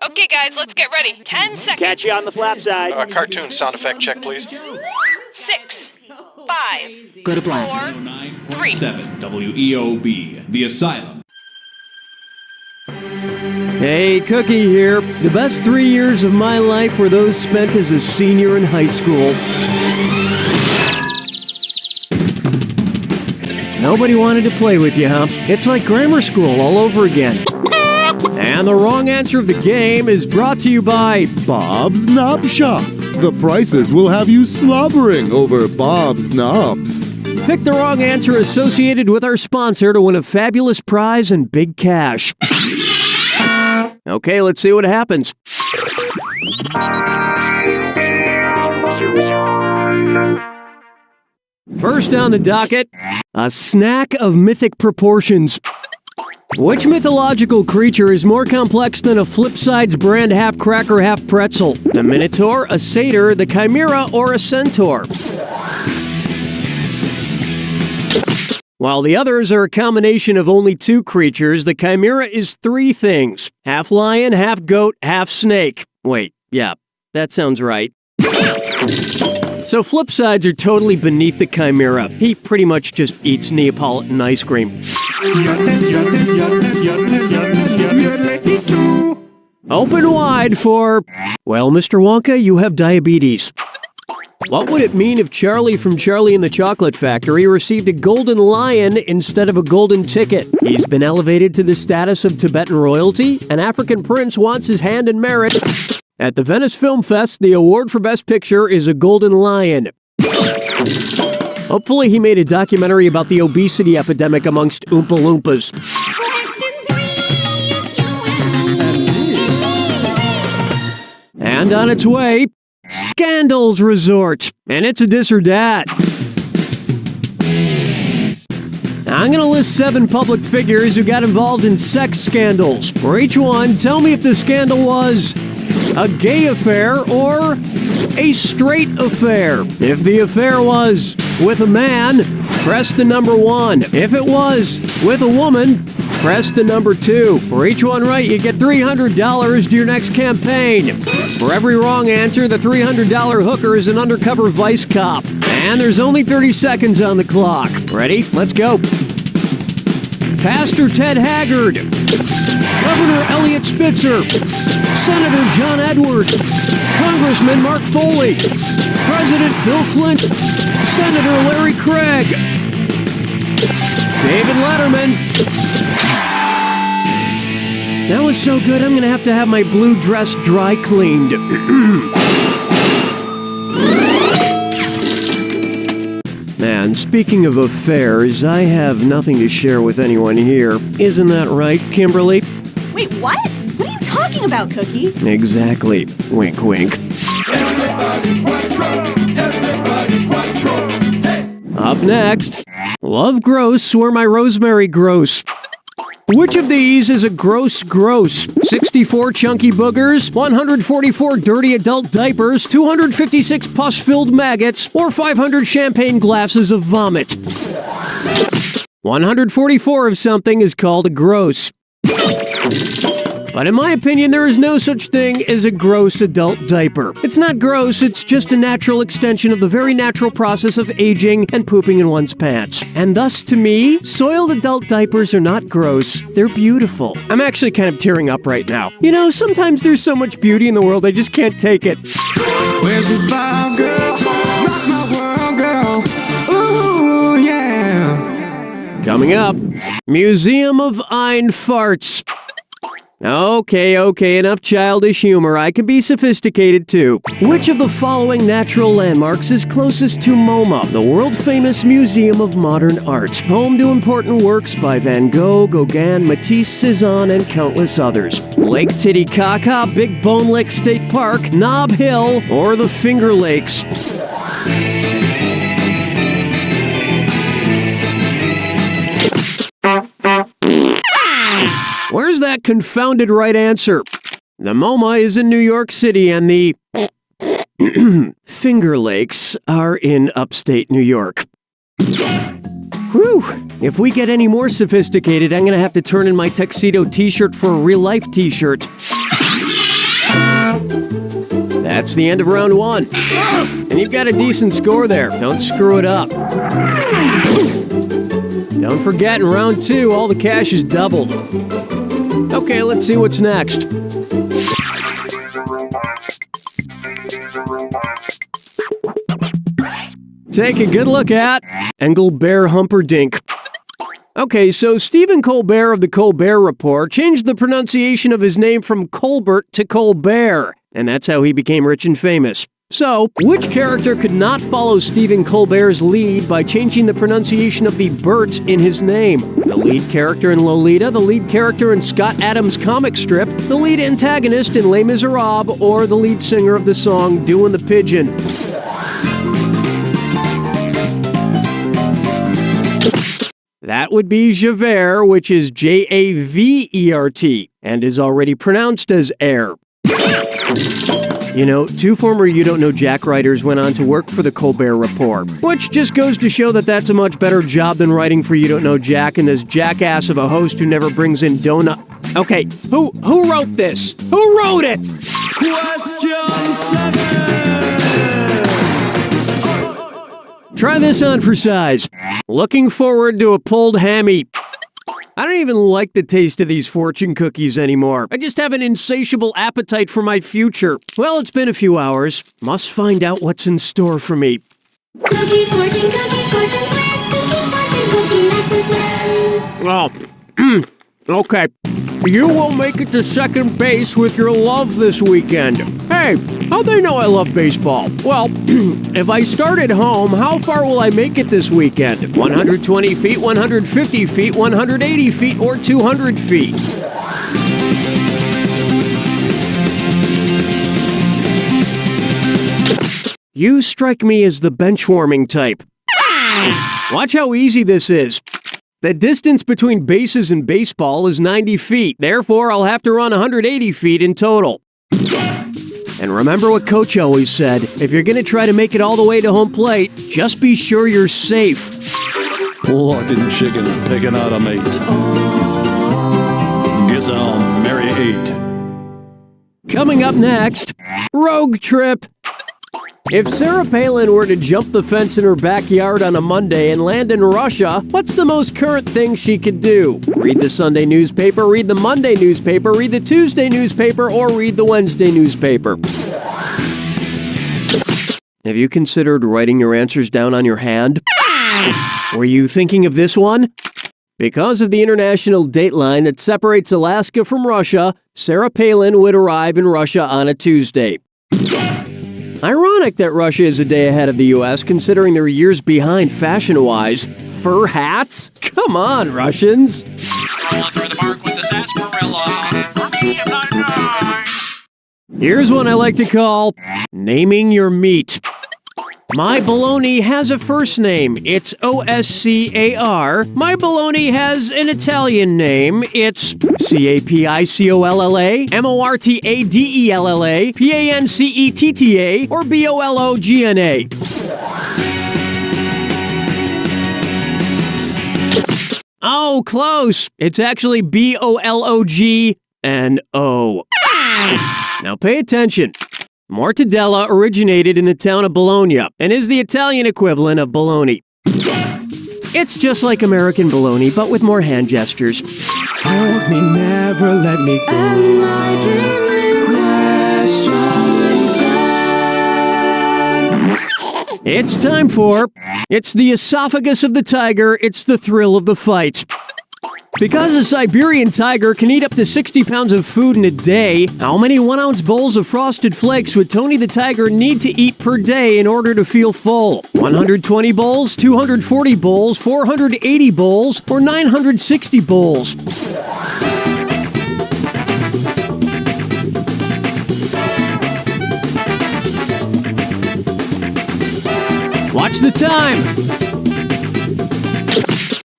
Okay, guys, let's get ready. 10 seconds. Catch you on the flap side. Cartoon sound effect check, please. 6, 5, Go to black. 4, 3. 7 WEOB, The Asylum. Hey, Cookie here. The best 3 years of my life were those spent as a senior in high school. Nobody wanted to play with you, huh? It's like grammar school all over again. And the wrong answer of the game is brought to you by Bob's Knob Shop. The prices will have you slobbering over Bob's knobs. Pick the wrong answer associated with our sponsor to win a fabulous prize and big cash. Okay, let's see what happens. First on the docket, a snack of mythic proportions. Which mythological creature is more complex than a Flipsides brand half cracker, half pretzel? The Minotaur, a satyr, the chimera, or a centaur? While the others are a combination of only 2 creatures, the chimera is 3 things. Half lion, half goat, half snake. Wait, yeah, that sounds right. So Flipsides are totally beneath the chimera. He pretty much just eats Neapolitan ice cream. Open wide for... Well, Mr. Wonka, you have diabetes. What would it mean if Charlie from Charlie and the Chocolate Factory received a golden lion instead of a golden ticket? He's been elevated to the status of Tibetan royalty. An African prince wants his hand in marriage. At the Venice Film Fest, the award for Best Picture is a golden lion. Hopefully he made a documentary about the obesity epidemic amongst Oompa Loompas. And on its way, Scandals Resort. And it's a this or that. I'm gonna list 7 public figures who got involved in sex scandals. For each one, tell me if the scandal was a gay affair or a straight affair. If the affair was with a man, press the number 1. If it was with a woman, press the number 2. For each one right, you get $300 to your next campaign. For every wrong answer, the $300 hooker is an undercover vice cop. And there's only 30 seconds on the clock. Ready? Let's go. Pastor Ted Haggard, Governor Elliot Spitzer, Senator John Edward, Congressman Mark Foley, President Bill Clinton, Senator Larry Craig, David Letterman. That was so good, I'm gonna have to have my blue dress dry cleaned. And speaking of affairs, I have nothing to share with anyone here. Isn't that right, Kimberly? Wait, what? What are you talking about, Cookie? Exactly. Wink, wink. Up next, love gross where my rosemary grows. Which of these is a gross? 64 chunky boogers, 144 dirty adult diapers, 256 pus-filled maggots, or 500 champagne glasses of vomit? 144 of something is called a gross. But in my opinion, there is no such thing as a gross adult diaper. It's not gross, it's just a natural extension of the very natural process of aging and pooping in one's pants. And thus, to me, soiled adult diapers are not gross, they're beautiful. I'm actually kind of tearing up right now. You know, sometimes there's so much beauty in the world, I just can't take it. Where's the vibe, girl? Rock my world, girl. Ooh, yeah. Coming up, Museum of Ein Farts. Okay, enough childish humor. I can be sophisticated too. Which of the following natural landmarks is closest to MoMA, the world-famous Museum of Modern Art, home to important works by Van Gogh, Gauguin, Matisse, Cezanne, and countless others? Lake Titicaca, Big Bone Lake State Park, Nob Hill, or the Finger Lakes? Where's that confounded right answer? The MoMA is in New York City and the Finger Lakes are in upstate New York. Whew! If we get any more sophisticated, I'm gonna have to turn in my tuxedo t-shirt for a real-life t-shirt. That's the end of round 1. And you've got a decent score there. Don't screw it up. Don't forget, in round 2, all the cash is doubled. Okay, let's see what's next. Take a good look at Engelbert Humperdinck. Okay, so Stephen Colbert of the Colbert Report changed the pronunciation of his name from Colbert to Colbert, and that's how he became rich and famous. So, which character could not follow Stephen Colbert's lead by changing the pronunciation of the Bert in his name? The lead character in Lolita, the lead character in Scott Adams' comic strip, the lead antagonist in Les Miserables, or the lead singer of the song Doin' the Pigeon? That would be Javert, which is Javert, and is already pronounced as air. You know, 2 former You Don't Know Jack writers went on to work for the Colbert Report, which just goes to show that that's a much better job than writing for You Don't Know Jack and this jackass of a host who never brings in donut. Okay, who wrote this? Who wrote it? Question 7. Try this on for size. Looking forward to a pulled hammy. I don't even like the taste of these fortune cookies anymore. I just have an insatiable appetite for my future. Well, it's been a few hours. Must find out what's in store for me. Cookie fortune messages. Oh, okay. You will make it to second base with your love this weekend. Hey, how'd they know I love baseball? Well, if I start at home, how far will I make it this weekend? 120 feet, 150 feet, 180 feet, or 200 feet? You strike me as the bench-warming type. Watch how easy this is. The distance between bases in baseball is 90 feet. Therefore, I'll have to run 180 feet in total. And remember what Coach always said, if you're going to try to make it all the way to home plate, just be sure you're safe. Plucking chickens, picking out a mate. Guess I'll marry 8. Coming up next, road trip. If Sarah Palin were to jump the fence in her backyard on a Monday and land in Russia, what's the most current thing she could do? Read the Sunday newspaper, read the Monday newspaper, read the Tuesday newspaper, or read the Wednesday newspaper? Have you considered writing your answers down on your hand? Were you thinking of this one? Because of the international date line that separates Alaska from Russia, Sarah Palin would arrive in Russia on a Tuesday. Ironic that Russia is a day ahead of the U.S., considering they're years behind fashion-wise. Fur hats? Come on, Russians! Strolling through the park with the sarsaparilla. For me, if not nine. Here's one I like to call naming your meat. My bologna has a first name. It's Oscar. My bologna has an Italian name. It's Capicolla, Mortadella, Pancetta, or Bologna. Oh, close. It's actually Bologno. Now pay attention. Mortadella originated in the town of Bologna and is the Italian equivalent of bologna. It's just like American bologna, but with more hand gestures. Hold me, never let me go. Am I dreaming? It's time for... It's the esophagus of the tiger, it's the thrill of the fight. Because a Siberian tiger can eat up to 60 pounds of food in a day, how many 1-ounce bowls of Frosted Flakes would Tony the Tiger need to eat per day in order to feel full? 120 bowls, 240 bowls, 480 bowls, or 960 bowls? Watch the time!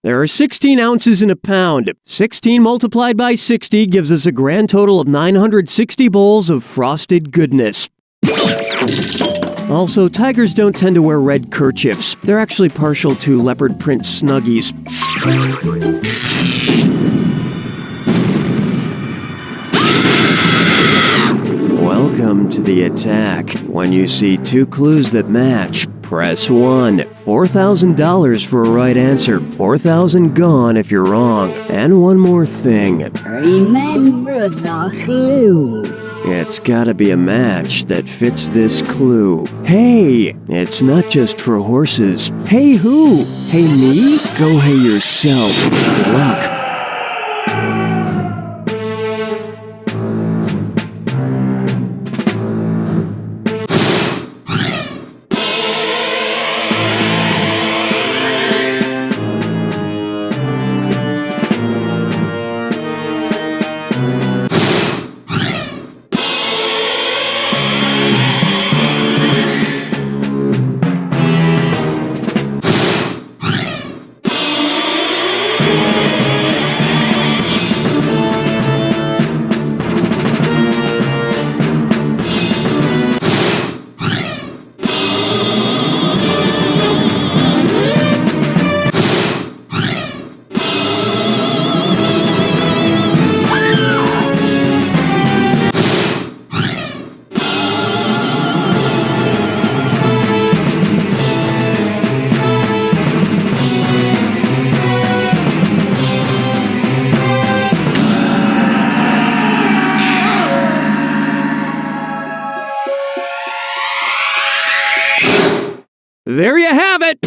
There are 16 ounces in a pound. 16 multiplied by 60 gives us a grand total of 960 bowls of frosted goodness. Also, tigers don't tend to wear red kerchiefs. They're actually partial to leopard print snuggies. Welcome Welcome to the attack. When you see two clues that match, press 1. $4,000 for a right answer. $4,000 gone if you're wrong. And one more thing. Remember the clue. It's gotta be a match that fits this clue. Hey, it's not just for horses. Hey who? Hey me? Go hey yourself. Good luck. There you have it!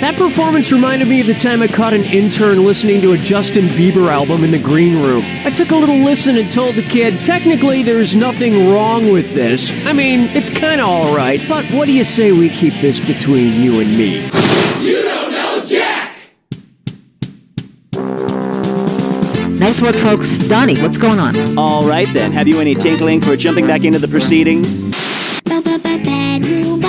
That performance reminded me of the time I caught an intern listening to a Justin Bieber album in the green room. I took a little listen and told the kid, technically there's nothing wrong with this. I mean, it's kinda alright, but what do you say we keep this between you and me? You don't know Jack! Nice work, folks. Donnie, what's going on? All right then. Have you any tinkling for jumping back into the proceedings? Bedroom